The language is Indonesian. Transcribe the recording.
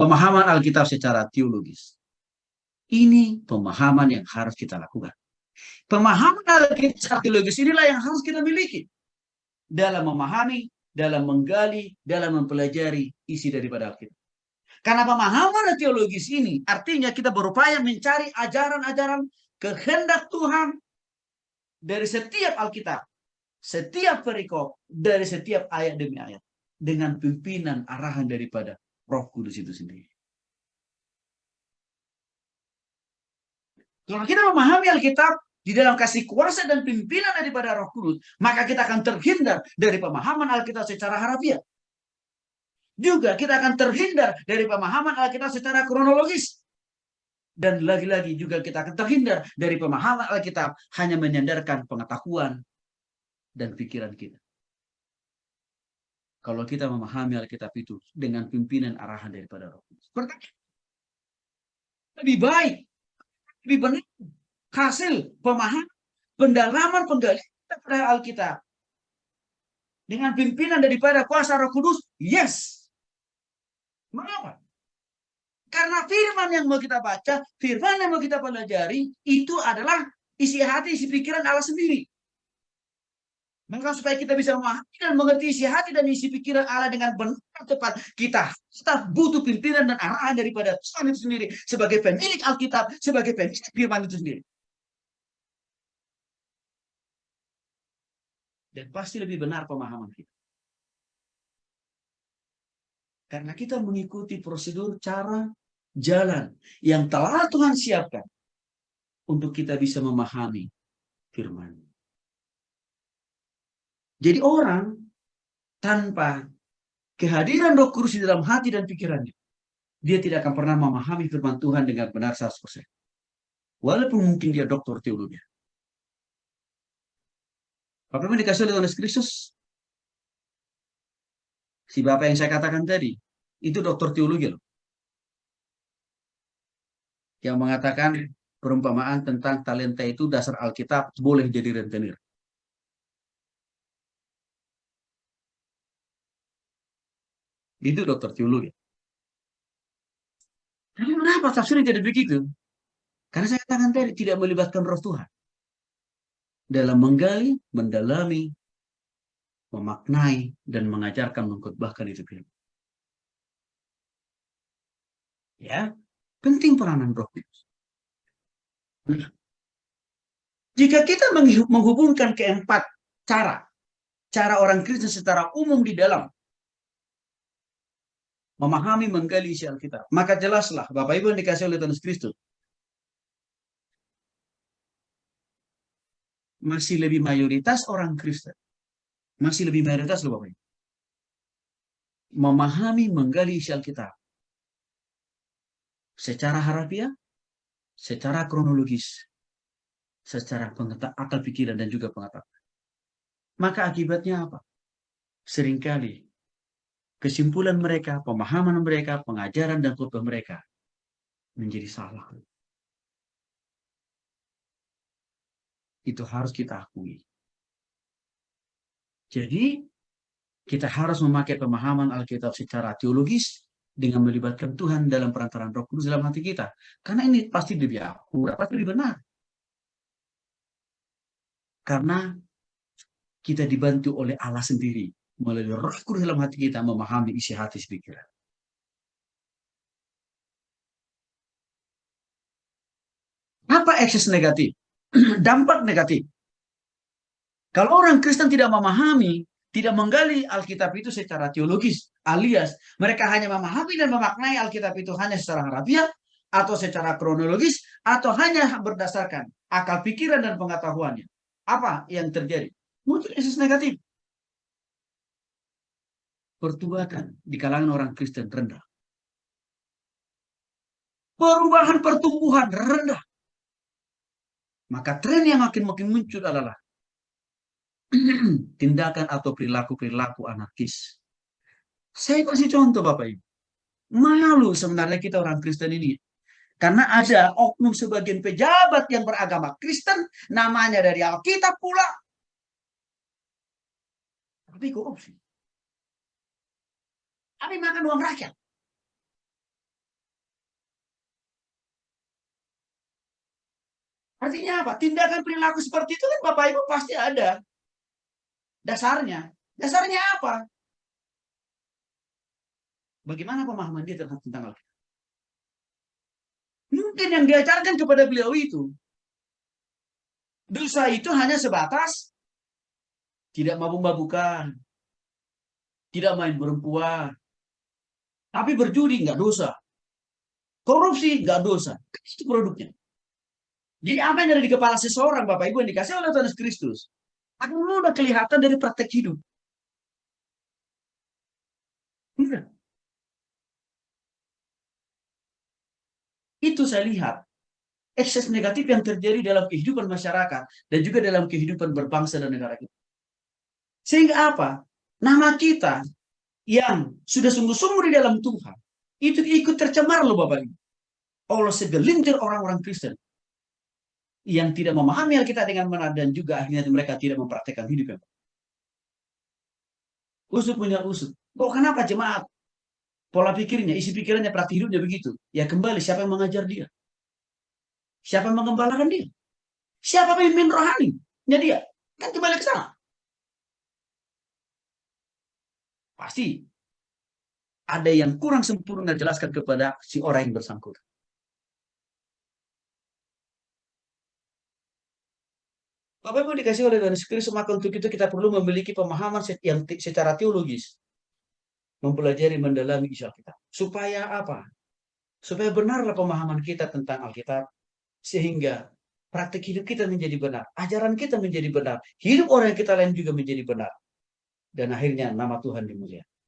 Pemahaman Alkitab secara teologis. Ini pemahaman yang harus kita lakukan. Pemahaman Alkitab secara teologis inilah yang harus kita miliki dalam memahami, dalam menggali, dalam mempelajari isi daripada Alkitab. Karena pemahaman teologis ini artinya kita berupaya mencari ajaran-ajaran kehendak Tuhan dari setiap Alkitab, setiap perikop, dari setiap ayat demi ayat, dengan pimpinan arahan daripada Roh Kudus itu sendiri. Kalau kita memahami Alkitab di dalam kasih kuasa dan pimpinan daripada Roh Kudus, maka kita akan terhindar dari pemahaman Alkitab secara harafiah. Juga kita akan terhindar dari pemahaman Alkitab secara kronologis. Dan lagi-lagi juga kita akan terhindar dari pemahaman Alkitab hanya menyandarkan pengetahuan dan pikiran kita. Kalau kita memahami Alkitab itu dengan pimpinan arahan daripada Roh Kudus, lebih baik, lebih benar hasil pemahaman, pendalaman, penggalian pada Alkitab dengan pimpinan daripada kuasa Roh Kudus. Yes. Mengapa? Karena firman yang mau kita baca, firman yang mau kita pelajari, itu adalah isi hati, isi pikiran Allah sendiri. Maka supaya kita bisa memahami dan mengerti isi hati dan isi pikiran Allah dengan benar tepat, kita butuh pimpinan dan arahan daripada Tuhan itu sendiri sebagai pemilik Alkitab, sebagai pemilik firman itu sendiri. Dan pasti lebih benar pemahaman kita. Karena kita mengikuti prosedur cara jalan yang telah Tuhan siapkan untuk kita bisa memahami firman. Jadi orang tanpa kehadiran Roh Kudus di dalam hati dan pikirannya, dia tidak akan pernah memahami firman Tuhan dengan benar 100%. Walaupun mungkin dia doktor teologi. Bapak Ibu dikasih oleh Tuhan Kristus, si Bapak yang saya katakan tadi, itu doktor teologi loh. Yang mengatakan perumpamaan tentang talenta itu dasar Alkitab boleh jadi rentenir. Itu dokter teologi. Tapi kenapa tafsirnya tidak begitu? Karena saya katakan tadi tidak melibatkan Roh Tuhan dalam menggali, mendalami, memaknai, dan mengajarkan, mengkhotbahkan itu firman. Ya, penting peranan Roh Kudus. Jika kita menghubungkan keempat cara orang Kristen secara umum di dalam memahami, menggali isi Alkitab, maka jelaslah Bapak Ibu yang dikasih oleh Tuhan Kristus, masih lebih mayoritas orang Kristen, masih lebih mayoritas loh Bapak Ibu, memahami, menggali isi Alkitab secara harafiah, secara kronologis, secara akal pikiran dan juga pengetahuan. Maka akibatnya apa? Seringkali kesimpulan mereka, pemahaman mereka, pengajaran dan khotbah mereka menjadi salah. Itu harus kita akui. Jadi, kita harus memakai pemahaman Alkitab secara teologis dengan melibatkan Tuhan dalam perantaraan Roh Kudus dalam hati kita. Karena ini pasti lebih akurat, pasti lebih benar. Karena kita dibantu oleh Allah sendiri melalui Roh Kudus dalam hati kita memahami isi hati pikiran. Apa ekses negatif? Dampak negatif. Kalau orang Kristen tidak memahami, tidak menggali Alkitab itu secara teologis, alias mereka hanya memahami dan memaknai Alkitab itu hanya secara harafiah, atau secara kronologis, atau hanya berdasarkan akal pikiran dan pengetahuannya. Apa yang terjadi? Muncul ekses negatif. Pertubatan di kalangan orang Kristen rendah. Perubahan pertumbuhan rendah. Maka tren yang makin muncul adalah tindakan atau perilaku anarkis. Saya kasih contoh Bapak Ibu. Malu sebenarnya kita orang Kristen ini. Karena ada oknum sebagian pejabat yang beragama Kristen, namanya dari Alkitab pula. Tapi korupsi. Tapi makan uang rakyat. Artinya apa? Tindakan perilaku seperti itu kan Bapak Ibu pasti ada dasarnya. Dasarnya apa? Bagaimana pemahaman dia tentang Alkitab? Mungkin yang diajarkan kepada beliau itu, dosa itu hanya sebatas tidak mabuk-mabukan, tidak main perempuan, tapi berjudi nggak dosa, korupsi nggak dosa. Itu produknya. Jadi apa yang ada di kepala seseorang, Bapak Ibu, yang dikasih oleh Tuhan Yesus Kristus, akan mudah kelihatan dari praktek hidup. Itu saya lihat ekses negatif yang terjadi dalam kehidupan masyarakat dan juga dalam kehidupan berbangsa dan negara kita. Sehingga apa? Nama kita yang sudah sungguh-sungguh di dalam Tuhan itu ikut tercemar loh Bapak Ibu oleh segelintir orang-orang Kristen yang tidak memahami Alkitab dengan benar dan juga akhirnya mereka tidak mempraktekkan hidup yang usut punya usut. Kok kenapa jemaat pola pikirnya, isi pikirannya, praktik hidupnya begitu? Ya kembali siapa yang mengajar dia? Siapa yang mengembalakan dia? Siapa pemimpin rohaninya dia? Kan kembali ke sana. Pasti ada yang kurang sempurna jelaskan kepada si orang yang bersangkutan. Bapak Ibu dikasih oleh Tuhan Yesus Kristus, maka untuk itu kita perlu memiliki pemahaman yang secara teologis, mempelajari, mendalami isi Alkitab. Supaya apa? Supaya benarlah pemahaman kita tentang Alkitab, sehingga praktik hidup kita menjadi benar, ajaran kita menjadi benar, hidup orang yang kita lain juga menjadi benar, dan akhirnya nama Tuhan dimuliakan.